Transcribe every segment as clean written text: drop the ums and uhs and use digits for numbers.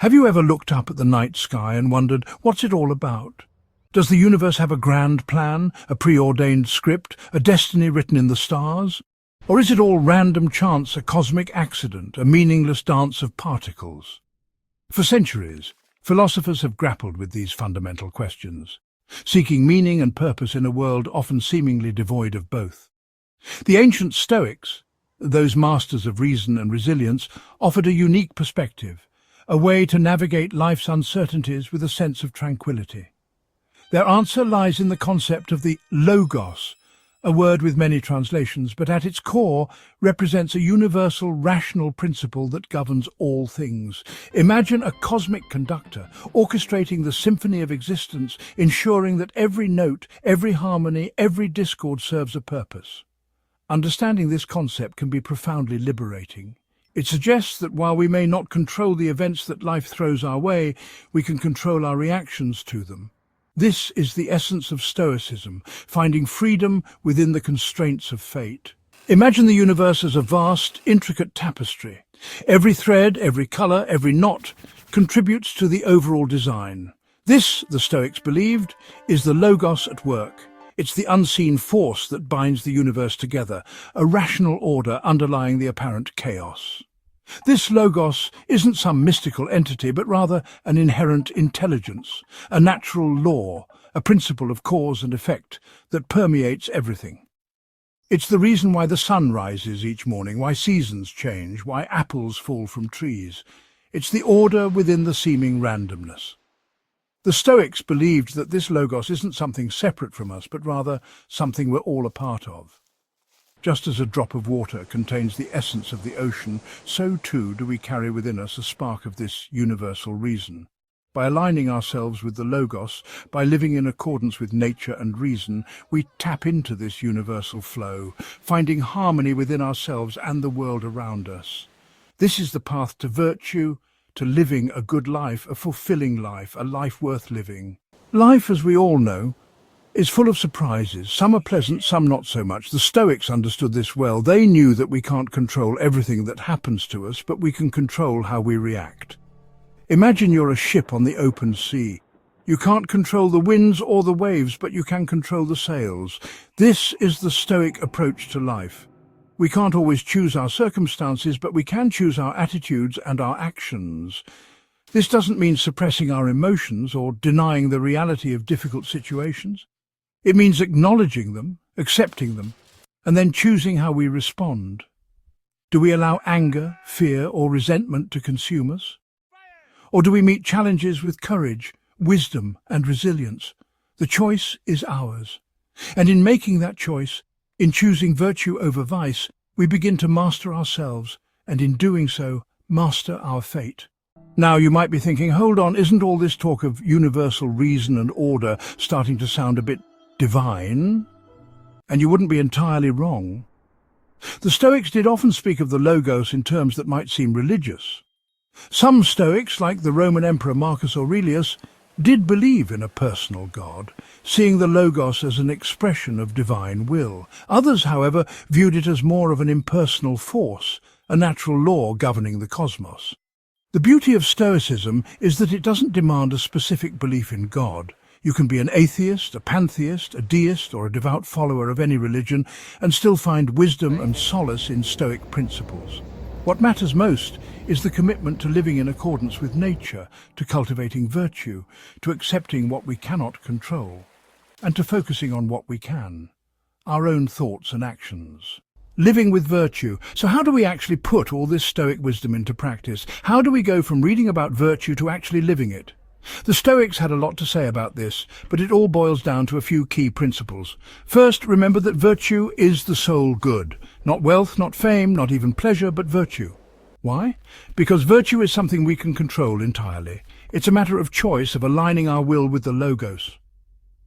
Have you ever looked up at the night sky and wondered, what's it all about? Does the universe have a grand plan, a preordained script, a destiny written in the stars? Or is it all random chance, a cosmic accident, a meaningless dance of particles? For centuries, philosophers have grappled with these fundamental questions, seeking meaning and purpose in a world often seemingly devoid of both. The ancient Stoics, those masters of reason and resilience, offered a unique perspective, a way to navigate life's uncertainties with a sense of tranquility. Their answer lies in the concept of the logos, a word with many translations, but at its core represents a universal rational principle that governs all things. Imagine a cosmic conductor orchestrating the symphony of existence, ensuring that every note, every harmony, every discord serves a purpose. Understanding this concept can be profoundly liberating. It suggests that while we may not control the events that life throws our way, we can control our reactions to them. This is the essence of Stoicism, finding freedom within the constraints of fate. Imagine the universe as a vast, intricate tapestry. Every thread, every colour, every knot contributes to the overall design. This, the Stoics believed, is the logos at work. It's the unseen force that binds the universe together, a rational order underlying the apparent chaos. This logos isn't some mystical entity, but rather an inherent intelligence, a natural law, a principle of cause and effect that permeates everything. It's the reason why the sun rises each morning, why seasons change, why apples fall from trees. It's the order within the seeming randomness. The Stoics believed that this logos isn't something separate from us, but rather something we're all a part of. Just as a drop of water contains the essence of the ocean, so too do we carry within us a spark of this universal reason. By aligning ourselves with the logos, by living in accordance with nature and reason, we tap into this universal flow, finding harmony within ourselves and the world around us. This is the path to virtue, to living a good life, a fulfilling life, a life worth living. Life, as we all know, is full of surprises. Some are pleasant, some not so much. The Stoics understood this well. They knew that we can't control everything that happens to us, but we can control how we react. Imagine you're a ship on the open sea. You can't control the winds or the waves, but you can control the sails. This is the Stoic approach to life. We can't always choose our circumstances, but we can choose our attitudes and our actions. This doesn't mean suppressing our emotions or denying the reality of difficult situations. It means acknowledging them, accepting them, and then choosing how we respond. Do we allow anger, fear, or resentment to consume us? Or do we meet challenges with courage, wisdom, and resilience? The choice is ours. And in making that choice, in choosing virtue over vice, we begin to master ourselves, and in doing so, master our fate. Now you might be thinking, hold on, isn't all this talk of universal reason and order starting to sound a bit divine? And you wouldn't be entirely wrong. The Stoics did often speak of the logos in terms that might seem religious. Some Stoics, like the Roman Emperor Marcus Aurelius, did believe in a personal God, seeing the logos as an expression of divine will. Others, however, viewed it as more of an impersonal force, a natural law governing the cosmos. The beauty of Stoicism is that it doesn't demand a specific belief in God. You can be an atheist, a pantheist, a deist, or a devout follower of any religion and still find wisdom and solace in Stoic principles. What matters most is the commitment to living in accordance with nature, to cultivating virtue, to accepting what we cannot control, and to focusing on what we can, our own thoughts and actions. Living with virtue. So how do we actually put all this Stoic wisdom into practice? How do we go from reading about virtue to actually living it? The Stoics had a lot to say about this, but it all boils down to a few key principles. First, remember that virtue is the sole good. Not wealth, not fame, not even pleasure, but virtue. Why? Because virtue is something we can control entirely. It's a matter of choice, of aligning our will with the logos.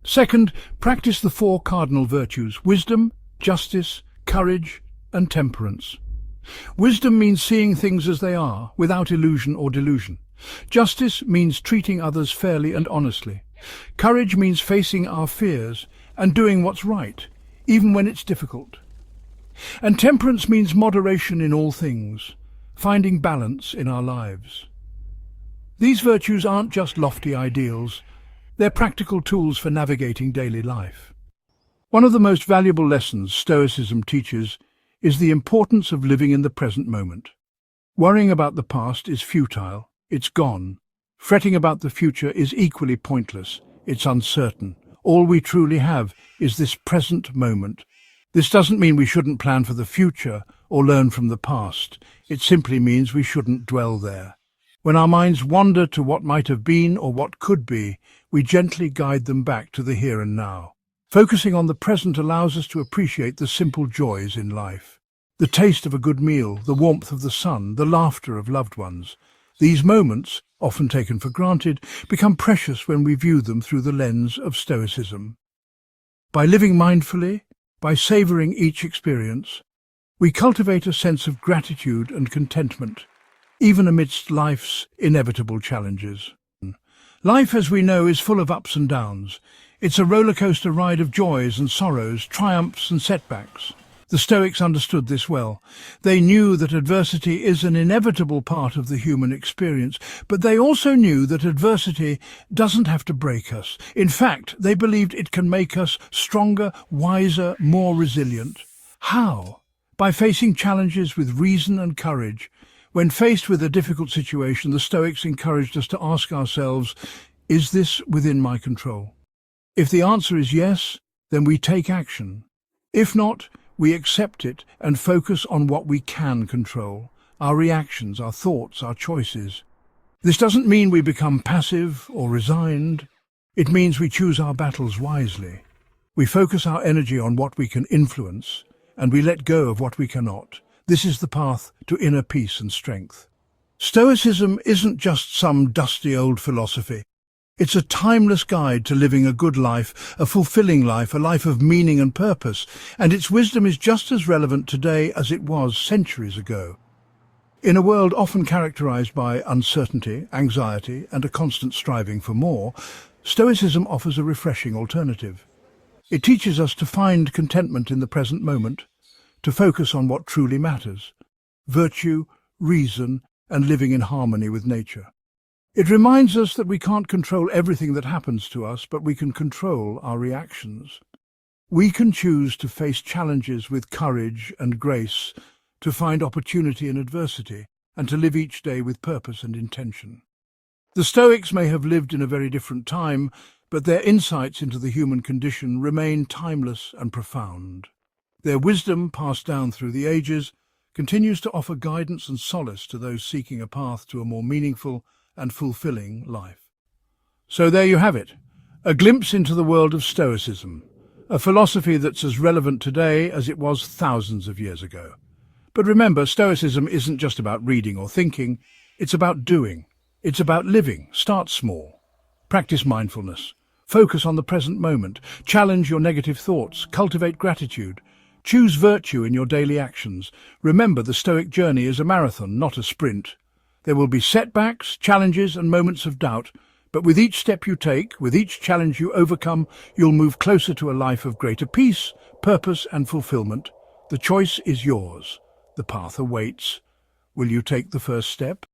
Second, practice the four cardinal virtues: wisdom, justice, courage, and temperance. Wisdom means seeing things as they are, without illusion or delusion. Justice means treating others fairly and honestly. Courage means facing our fears and doing what's right, even when it's difficult. And temperance means moderation in all things, finding balance in our lives. These virtues aren't just lofty ideals, they're practical tools for navigating daily life. One of the most valuable lessons Stoicism teaches is the importance of living in the present moment. Worrying about the past is futile, it's gone. Fretting about the future is equally pointless, it's uncertain. All we truly have is this present moment. This doesn't mean we shouldn't plan for the future or learn from the past. It simply means we shouldn't dwell there. When our minds wander to what might have been or what could be, we gently guide them back to the here and now. Focusing on the present allows us to appreciate the simple joys in life. The taste of a good meal, the warmth of the sun, the laughter of loved ones. These moments, often taken for granted, become precious when we view them through the lens of Stoicism. By living mindfully, by savouring each experience, we cultivate a sense of gratitude and contentment, even amidst life's inevitable challenges. Life, as we know, is full of ups and downs. It's a rollercoaster ride of joys and sorrows, triumphs and setbacks. The Stoics understood this well. They knew that adversity is an inevitable part of the human experience, but they also knew that adversity doesn't have to break us. In fact, they believed it can make us stronger, wiser, more resilient. How? By facing challenges with reason and courage. When faced with a difficult situation, the Stoics encouraged us to ask ourselves, is this within my control? If the answer is yes, then we take action. If not, we accept it and focus on what we can control, our reactions, our thoughts, our choices. This doesn't mean we become passive or resigned. It means we choose our battles wisely. We focus our energy on what we can influence, and we let go of what we cannot. This is the path to inner peace and strength. Stoicism isn't just some dusty old philosophy. It's a timeless guide to living a good life, a fulfilling life, a life of meaning and purpose, and its wisdom is just as relevant today as it was centuries ago. In a world often characterized by uncertainty, anxiety, and a constant striving for more, Stoicism offers a refreshing alternative. It teaches us to find contentment in the present moment, to focus on what truly matters: virtue, reason, and living in harmony with nature. It reminds us that we can't control everything that happens to us, but we can control our reactions. We can choose to face challenges with courage and grace, to find opportunity in adversity, and to live each day with purpose and intention. The Stoics may have lived in a very different time, but their insights into the human condition remain timeless and profound. Their wisdom, passed down through the ages, continues to offer guidance and solace to those seeking a path to a more meaningful and fulfilling life. So there you have it, a glimpse into the world of Stoicism, a philosophy that's as relevant today as it was thousands of years ago. But remember, Stoicism isn't just about reading or thinking, it's about doing. It's about living. Start small. Practice mindfulness. Focus on the present moment. Challenge your negative thoughts. Cultivate gratitude. Choose virtue in your daily actions. Remember, the Stoic journey is a marathon, not a sprint. There will be setbacks, challenges, and moments of doubt, but with each step you take, with each challenge you overcome, you'll move closer to a life of greater peace, purpose, and fulfillment. The choice is yours. The path awaits. Will you take the first step?